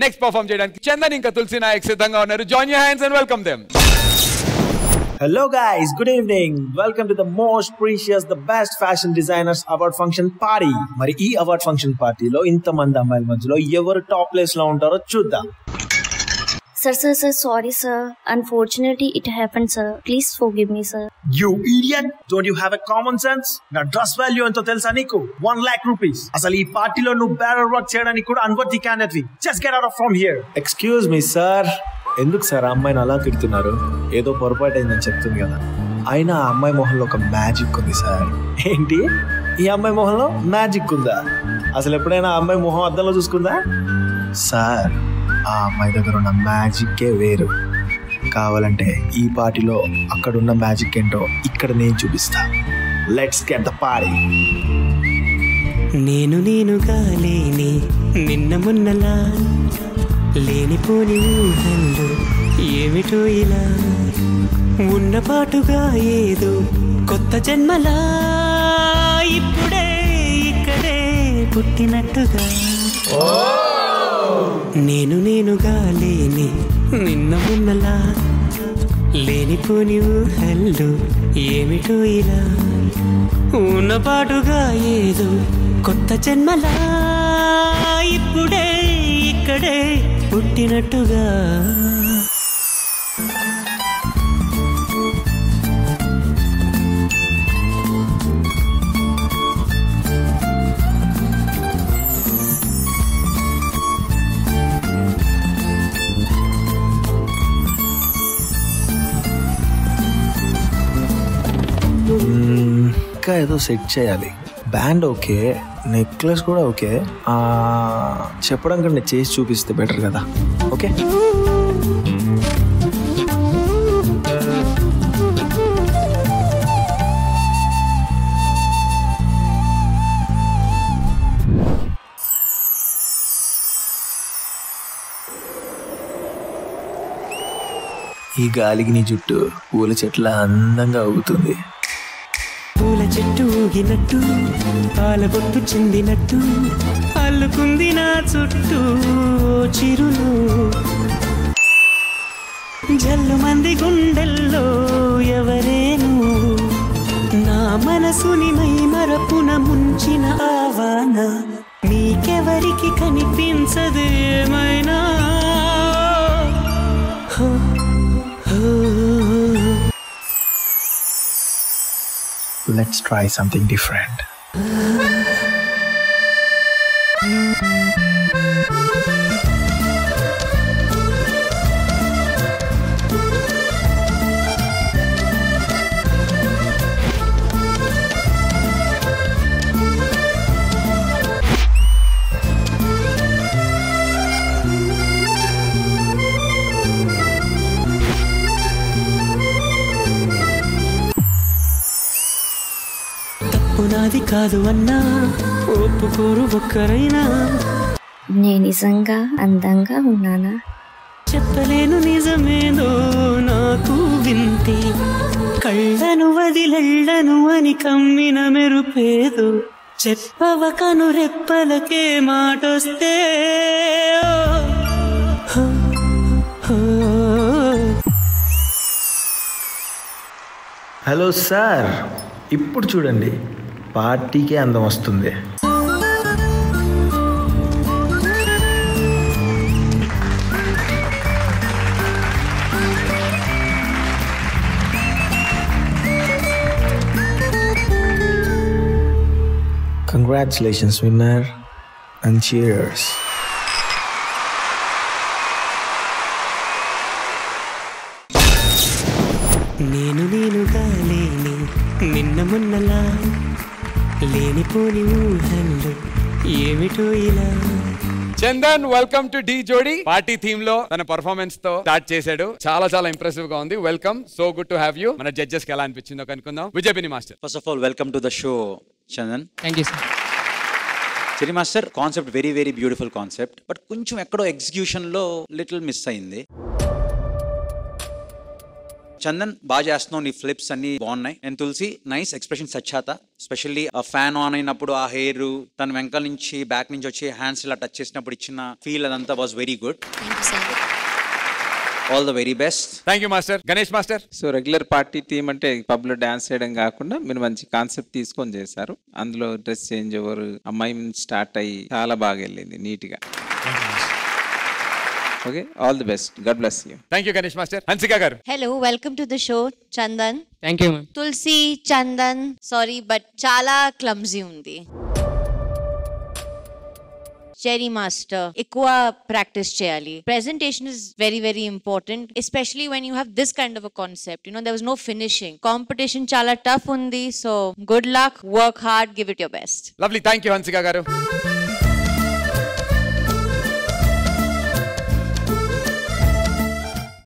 Next perform చేయడానికి చందన్ ఇంకా తులసి నాయక్ సిద్ధంగా ఉన్నారు. Join your hands and welcome them. Hello guys, good evening. Welcome to the most precious, the best fashion designers award function party. మరి ఈ award function పార్టీలో ఇంతమంది అమ్మాయిల మధ్యలో ఎవరు టాప్ ప్లేస్ లో ఉంటారో చూద్దాం. Sir, sorry sir. Unfortunately, it happened sir. Please forgive me sir. You idiot! Don't you have a common sense? నా డ్రెస్ వాల్యూ ఎంతో తెలుసా నీకు? 1 lakh rupees. అసలు ఈ పార్టీలో నువ్వు బ్యారర్ వర్క్ చేయడానికి కూడా unworthy candidate. Just get out of from here. Excuse me sir. ఎందుకు సార్ అమ్మాయిని అలా తిడుతున్నారు? ఏదో పొరపాటు అయిందని చెప్తుంది కదా. అయినా ఆ అమ్మాయి మొహంలో ఒక మ్యాజిక్ ఉంది సార్. ఏంటి? ఈ అమ్మాయి మొహంలో మ్యాజిక్ ఉందా? అసలు ఎప్పుడైనా ఆ అమ్మాయి మొహం అద్దంలో చూసుకుందా? సార్ ఆ అమ్మాయి దగ్గర ఉన్న మ్యాజిక్కే వేరు. కావాలంటే ఈ పార్టీలో అక్కడున్న మ్యాజిక్ ఏంటో ఇక్కడ నేను చూపిస్తా. Let's get the party. నేనుగా లేని నిన్న మొన్నలా లేనిపోని ఊహల్లో ఏమిటో ఇలా ఉన్న పాటుగా ఏదో కొత్త జన్మలా ఇప్పుడే ఇక్కడే పుట్టినట్టుగా. నేనుగా లేని నిన్న మొన్నలా లేనిపోని ఊహల్లో ఏమిటో ఇలా ఉన్న పాటుగా ఏదో కొత్త జన్మలా ఇప్పుడే ఇక్కడే పుట్టినట్టుగా. ఇంకా ఏదో సెట్ చేయాలి. బ్యాండ్ ఓకే, నెక్లెస్ కూడా ఓకే. చెప్పడం కంటే చేసి చూపిస్తే బెటర్ కదా. ఓకే ఈ గాలికి నీ జుట్టు పూల చెట్ల అందంగా ఊగుతుంది. పూల చెట్టు ఊగినట్టు పాలబొట్టు చెందినట్టు అల్లుకుంది నా చుట్టూ చిరులు. జల్లు మంది గుండెల్లో ఎవరేను నా మనసుని మై మరపున ముంచిన ఆవాన నీకెవరికి కనిపించదు ఏమైనా. Let's try something different. నాది కాదు అన్నా ఒప్పుకోరు ఒక్కరైనా. నేను నిజంగా అందంగా ఉన్నానా? చెప్పలేను నిజమేదో నాకు వింతే. కళ్ళను వదిలెళ్ళను అని కమ్మిన మెరుపేదో చెప్పవ కను రెప్పలకే మాటొస్తే. హలో సార్, ఇప్పుడు చూడండి పార్టీకే అందం వస్తుంది. Congratulations winner and cheers. నేనుగా లేని నిన్న మొన్నలా లేనిపోని ఊహల్లో ఏమిటో ఇలా. చందన్, వెల్కమ్ టు డి జోడీ. పార్టీ థీమ్ లో తన పర్ఫార్మెన్స్ తో స్టార్ట్ చేశాడు. చాలా ఇంప్రెసివ్ గా ఉంది. Welcome, so good to have you. మన జడ్జెస్ కి ఎలా అనిపించిందో కనుక్కుందాం. విజయపిని master, first of all welcome to the show Chandan. Thank you sir. చెరి master, concept very beautiful concept, but కొంచెం ఎక్కడో ఎగ్జిక్యూషన్ లో లిటిల్ మిస్ అయింది. చందన్ బాగా చేస్తున్నావు, నీ ఫ్లిప్స్ అన్ని బాగున్నాయి. అండ్ తులసి నైస్ ఎక్స్ప్రెషన్ సచ్చాత. స్పెషల్లీ ఆ ఫ్యాన్ ఆన్ అయినప్పుడు ఆ హెయిర్ తన వెనకాల నుంచి బ్యాక్ నుంచి వచ్చి హ్యాండ్స్ ఇలా టచ్ చేసినప్పుడు ఇచ్చిన ఫీల్ అదంతా was very good. All the very best. Thank you master. Ganesh master. So regular party theme అంటే పబ్ లో డాన్స్ చేయడం కాకుండా మీరు మంచి కాన్సెప్ట్ తీసుకొని చేశారు. అందులో డ్రెస్ చేంజ్ ఓవర్ అమ్మాయి స్టార్ట్ అయ్యి చాలా బాగా వెళ్ళింది నీట్ గా. Okay, all the best. God bless you. Thank you Ganesh master. Hansika garu. Hello, welcome to the show Chandan. Thank you ma'am. Tulasi, Chandan sorry but చాలా క్లమ్జీ ఉంది. చెరీ మాస్టర్ ఎక్కువ ప్రాక్టీస్ చేయాలి. Presentation is very very important, especially when you have this kind of a concept. You know there was no finishing. Competition చాలా tough ఉంది. So good luck, work hard, give it your best. Lovely. Thank you Hansika గారు.